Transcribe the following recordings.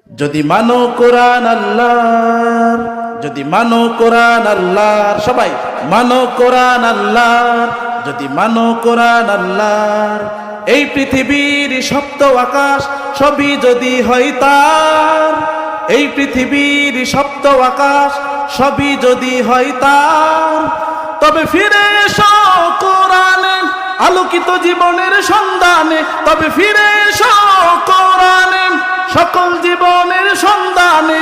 যদি মানো কোরআন আল্লাহর, যদি মানো কোরআন আল্লাহর, সবাই মানো কোরআন আল্লাহর, যদি মানো কোরআন আল্লাহর, এই পৃথিবীর সপ্ত আকাশ সবই যদি হয় তার, এই পৃথিবীর সপ্ত আকাশ সবই যদি হয় তার, তবে ফিরে এসো কোরআনে আলোকিত জীবনের সন্ধানে, তবে ফিরে এসো কোরআনে সকল জীবনের সন্ধানে,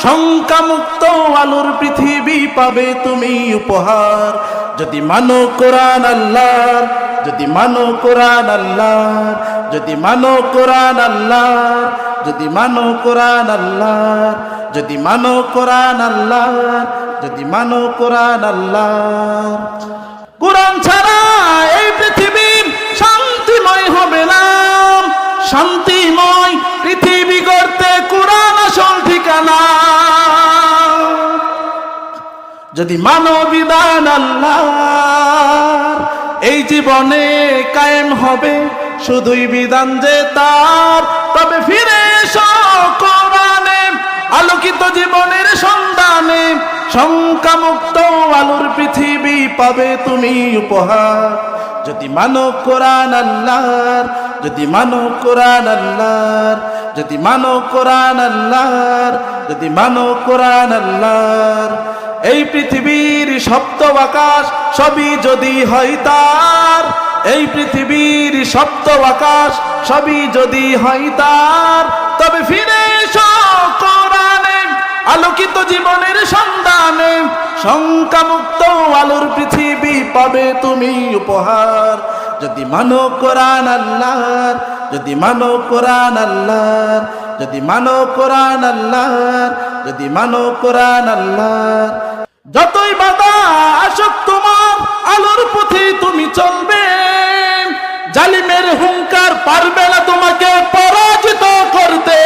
শঙ্কামুক্ত আলোর পৃথিবী পাবে তুমি উপহার। যদি মানো কোরআন আল্লাহর, যদি মানো কোরআন আল্লাহর, যদি মানো কোরআন আল্লাহর, যদি মানো কোরআন আল্লাহর, যদি মানো কোরআন আল্লাহর, যদি মানো কোরআন আল্লাহর। কোরআন ছাড়া এই পৃথিবী শান্তিময় হবে না, শান্তিময় পৃথিবী গড়তে কোরআন আসল ঠিকানা। যদি মানো বিধান আল্লাহর, এই জীবনে কায়েম হবে শুধুই বিধান যে তার, তবে ফিরে এসো কোরআনে আলোকিত জীবনের সন্ধানে, শঙ্কামুক্ত আলোর পৃথিবী পাবে তুমি উপহার। যদি মানো কোরআন আল্লাহর, যদি মানো কোরআন আল্লাহর, যদি মানো কোরআন আল্লাহর, যদি মানো কোরআন আল্লাহর, এই পৃথিবীর সপ্ত আকাশ সবই যদি হয় তার, এই পৃথিবীর সপ্ত আকাশ সবই যদি হয় তার, তবে ফিরে এসো কোরআনে আলোকিত জীবনের সন্ধানে, শঙ্কামুক্ত আলোর পৃথিবী পাবে তুমি উপহার। যদি মানো কোরআন আল্লাহর, যদি মানো কোরআন আল্লাহর, যদি মানো কোরআন আল্লাহর, যদি মানো কোরআন আল্লাহর, যতই বাধা আসুক তোমার আলোর পথে তুমি চলবে, জালিমের হুঙ্কার পারবে না তোমাকে পরাজিত করতে।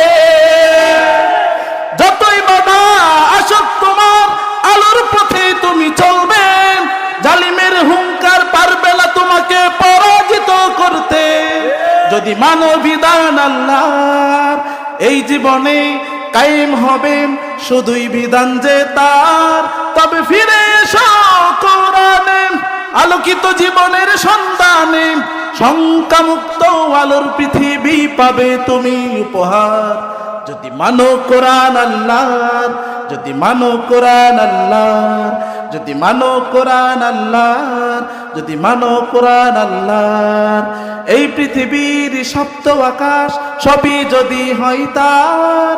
যতই বাধা আসুক তোমার আলোর পথে তুমি চলবে, জালিমের হুঙ্কার পারবে না তোমাকে পরাজিত করতে। যদি মানো বিধান আল্লাহর, এই জীবনে কায়েম হবে শুধুই বিধান যে তার, তবে ফিরে এসো কোরআনে আলোকিত জীবনের সন্ধানে, শঙ্কামুক্ত আলোর পৃথিবী পাবে তুমি উপহার। যদি মানো কোরআন আল্লাহর, যদি মানো কোরআন আল্লাহর, যদি মানো কোরআন আল্লাহর, যদি মানো কোরআন আল্লাহর, এই পৃথিবীর সপ্ত আকাশ সবই যদি হয় তার।